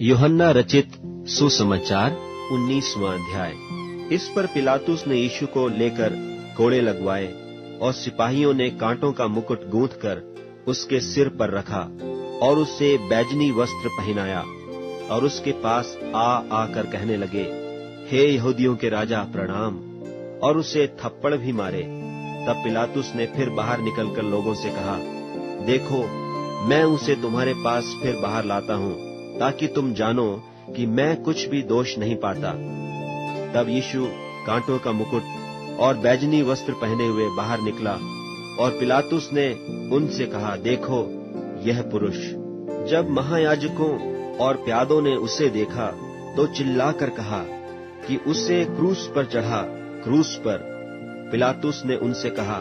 यूहन्ना रचित सुसमाचार 19वां अध्याय। इस पर पिलातुस ने यीशु को लेकर कोड़े लगवाए और सिपाहियों ने कांटों का मुकुट गूंथकर उसके सिर पर रखा और उसे बैजनी वस्त्र पहनाया और उसके पास आकर कहने लगे, हे यहूदियों के राजा प्रणाम, और उसे थप्पड़ भी मारे। तब पिलातुस ने फिर बाहर निकलकर लोगों से कहा, देखो, मैं उसे तुम्हारे पास फिर बाहर लाता हूँ, ताकि तुम जानो कि मैं कुछ भी दोष नहीं पाता। तब यीशु कांटों का मुकुट और बैजनी वस्त्र पहने हुए बाहर निकला और पिलातुस ने उनसे कहा, देखो, यह पुरुष। जब महायाजकों और प्यादों ने उसे देखा तो चिल्लाकर कहा कि उसे क्रूस पर चढ़ा, क्रूस पर। पिलातुस ने उनसे कहा,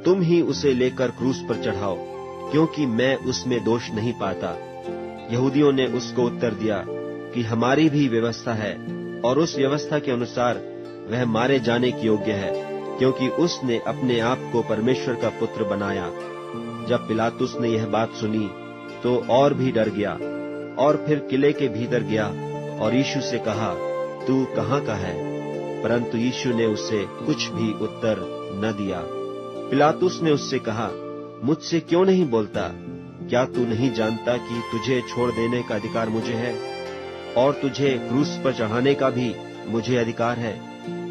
तुम ही उसे लेकर क्रूस पर चढ़ाओ, क्योंकि मैं उसमें दोष नहीं पाता। यहूदियों ने उसको उत्तर दिया कि हमारी भी व्यवस्था है और उस व्यवस्था के अनुसार वह मारे जाने की योग्य है, क्योंकि उसने अपने आप को परमेश्वर का पुत्र बनाया। जब पिलातुस ने यह बात सुनी तो और भी डर गया और फिर किले के भीतर गया और यीशु से कहा, तू कहाँ का है? परंतु यीशु ने उसे कुछ भी उत्तर न दिया। पिलातुस ने उससे कहा, मुझसे क्यों नहीं बोलता? क्या तू नहीं जानता कि तुझे छोड़ देने का अधिकार मुझे है और तुझे क्रूस पर चढ़ाने का भी मुझे अधिकार है?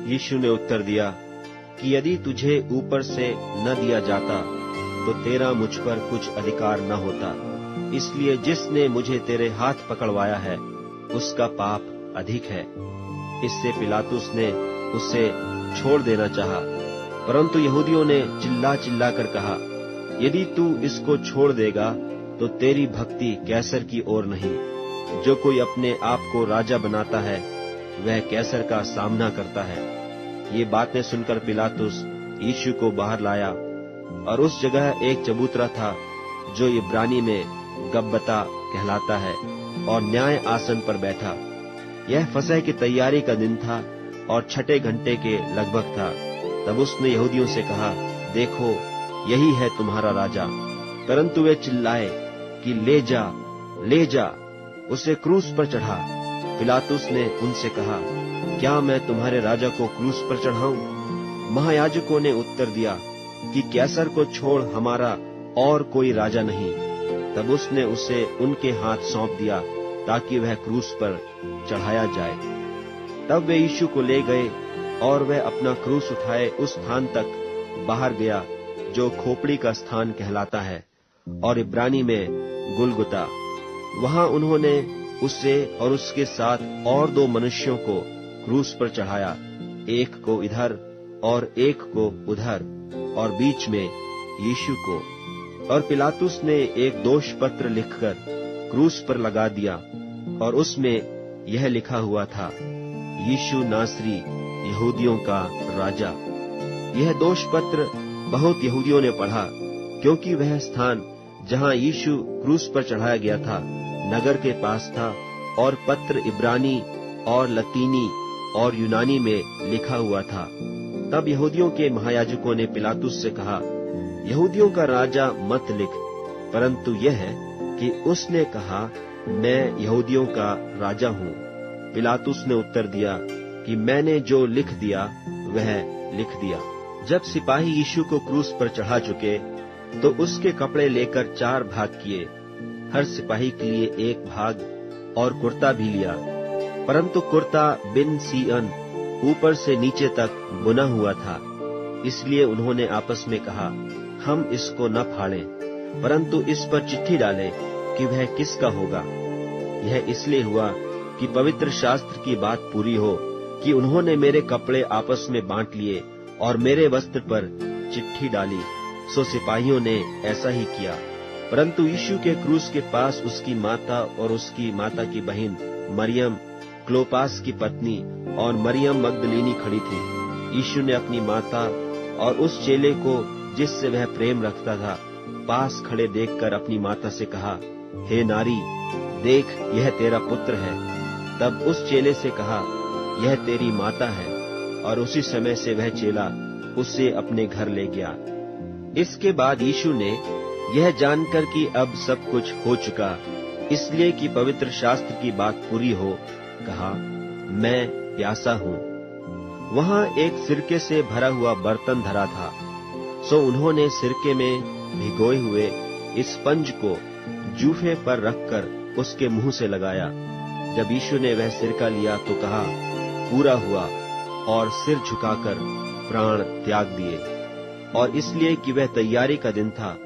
यीशु ने उत्तर दिया कि यदि तुझे ऊपर से न दिया जाता तो तेरा मुझ पर कुछ अधिकार न होता। इसलिए जिसने मुझे तेरे हाथ पकड़वाया है उसका पाप अधिक है। इससे पिलातुस ने उसे छोड़ देना चाहा, परंतु यहूदियों ने चिल्ला चिल्ला कर कहा, यदि तू इसको छोड़ देगा तो तेरी भक्ति कैसर की ओर नहीं। जो कोई अपने आप को राजा बनाता है वह कैसर का सामना करता है। ये बातें सुनकर पिलातुस यीशु को बाहर लाया और उस जगह एक चबूतरा था जो इब्रानी में गब्बता कहलाता है, और न्याय आसन पर बैठा। यह फसह की तैयारी का दिन था और 6 घंटे के लगभग था। तब उसने यहूदियों से कहा, देखो, यही है तुम्हारा राजा। परंतु वे चिल्लाए कि ले जा, ले जा, उसे क्रूस पर चढ़ा। पिलातुस ने उनसे कहा, क्या मैं तुम्हारे राजा को क्रूस पर चढ़ाऊं? महायाजकों ने उत्तर दिया कि कैसर को छोड़ हमारा और कोई राजा नहीं। तब उसने उसे उनके हाथ सौंप दिया ताकि वह क्रूस पर चढ़ाया जाए। तब वे यीशु को ले गए और वह अपना क्रूस उठाए उस स्थान तक बाहर गया जो खोपड़ी का स्थान कहलाता है, और इब्रानी में गुलगुता। वहां उन्होंने उसे और उसके साथ और 2 मनुष्यों को क्रूस पर चढ़ाया, एक को इधर और एक को उधर, और बीच में यीशु को। और पिलातुस ने एक दोष पत्र लिखकर क्रूस पर लगा दिया और उसमें यह लिखा हुआ था, यीशु नासरी, यहूदियों का राजा। यह दोष पत्र बहुत यहूदियों ने पढ़ा, क्योंकि वह स्थान जहां यीशु क्रूस पर चढ़ाया गया था नगर के पास था, और पत्र इब्रानी और लतीनी और यूनानी में लिखा हुआ था। तब यहूदियों के महायाजकों ने पिलातुस से कहा, यहूदियों का राजा मत लिख, परंतु यह है कि उसने कहा, मैं यहूदियों का राजा हूँ। पिलातुस ने उत्तर दिया कि मैंने जो लिख दिया वह लिख दिया। जब सिपाही यीशु को क्रूस पर चढ़ा चुके तो उसके कपड़े लेकर 4 भाग किए, हर सिपाही के लिए 1 भाग, और कुर्ता भी लिया। परंतु कुर्ता बिन सीअन ऊपर से नीचे तक बुना हुआ था। इसलिए उन्होंने आपस में कहा, हम इसको न फाड़ें, परंतु इस पर चिट्ठी डालें कि वह किसका होगा। यह इसलिए हुआ कि पवित्र शास्त्र की बात पूरी हो कि उन्होंने मेरे कपड़े आपस में बांट लिए और मेरे वस्त्र पर चिट्ठी डाली। सो सिपाहियों ने ऐसा ही किया। परंतु यीशु के क्रूस के पास उसकी माता और उसकी माता की बहन मरियम, क्लोपास की पत्नी, और मरियम मगदलीनी खड़ी थी। यीशु ने अपनी माता और उस चेले को जिससे वह प्रेम रखता था पास खड़े देखकर अपनी माता से कहा, हे नारी, देख, यह तेरा पुत्र है। तब उस चेले से कहा, यह तेरी माता है, और उसी समय से वह चेला उसे अपने घर ले गया। इसके बाद यीशु ने यह जानकर कि अब सब कुछ हो चुका, इसलिए कि पवित्र शास्त्र की बात पूरी हो, कहा, मैं प्यासा हूँ। वहां एक सिरके से भरा हुआ बर्तन धरा था, सो उन्होंने सिरके में भिगोए हुए स्पंज को जूफे पर रखकर उसके मुंह से लगाया। जब यीशु ने वह सिरका लिया तो कहा, पूरा हुआ, और सिर झुकाकर प्राण त्याग दिए। और इसलिए कि वह तैयारी का दिन था,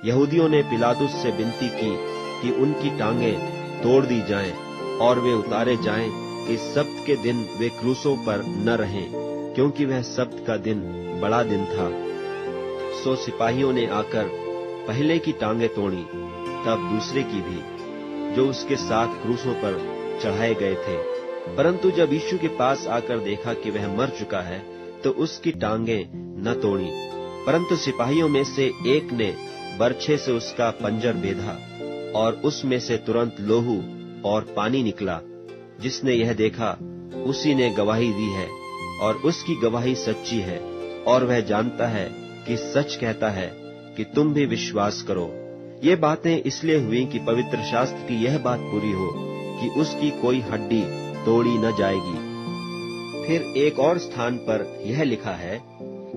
यहूदियों ने पिलातुस से विनती की कि उनकी टांगें तोड़ दी जाएं और वे उतारे जाएं कि सब्त के दिन वे क्रूसों पर न रहें, क्योंकि वह सब्त का दिन बड़ा दिन था। सो सिपाहियों ने आकर पहले की टांगें तोड़ी, तब दूसरे की भी, जो उसके साथ क्रूसों पर चढ़ाए गए थे। परंतु जब यीशु के पास आकर देखा कि वह मर चुका है, तो उसकी टांगें न तोड़ी, परंतु सिपाहियों में से एक ने बरछे से उसका पंजर बेधा, और उसमें से तुरंत लोहू और पानी निकला। जिसने यह देखा, उसी ने गवाही दी है, और उसकी गवाही सच्ची है, और वह जानता है कि सच कहता है कि तुम भी विश्वास करो। ये बातें इसलिए हुई कि पवित्र शास्त्र की यह बात पूरी हो कि उसकी कोई हड्डी तोड़ी न जाएगी। फिर एक और स्थान पर यह लिखा है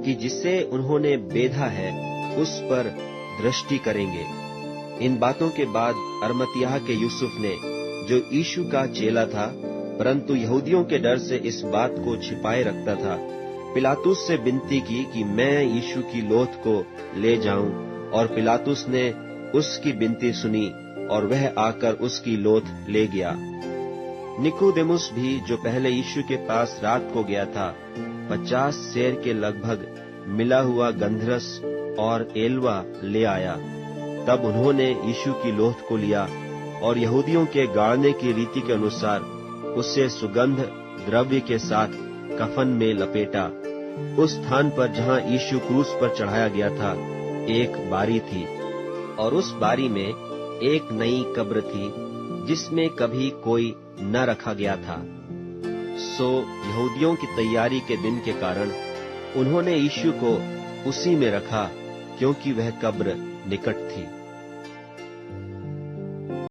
कि जिसे उन्होंने बेधा है उस पर दृष्टि करेंगे। इन बातों के बाद अरमतियाह के यूसुफ ने, जो यीशु का चेला था परंतु यहूदियों के डर से इस बात को छिपाए रखता था, पिलातुस से विनती की कि मैं यीशु की लोथ को ले जाऊं, और पिलातुस ने उसकी विनती सुनी और वह आकर उसकी लोथ ले गया। निकोदेमुस भी, जो पहले यीशु के पास रात को गया था, 50 सेर के लगभग मिला हुआ गंधरस और एलवा ले आया। तब उन्होंने यीशु की लोथ को लिया और यहूदियों के गाड़ने की रीति के अनुसार उसे सुगंध द्रव्य के साथ कफन में लपेटा। उस स्थान पर जहां यीशु क्रूस पर चढ़ाया गया था, एक बारी थी, और उस बारी में एक नई कब्र थी जिसमें कभी कोई न रखा गया था। सो यहूदियों की तैयारी के दिन के कारण उन्होंने यीशु को उसी में रखा, क्योंकि वह कब्र निकट थी।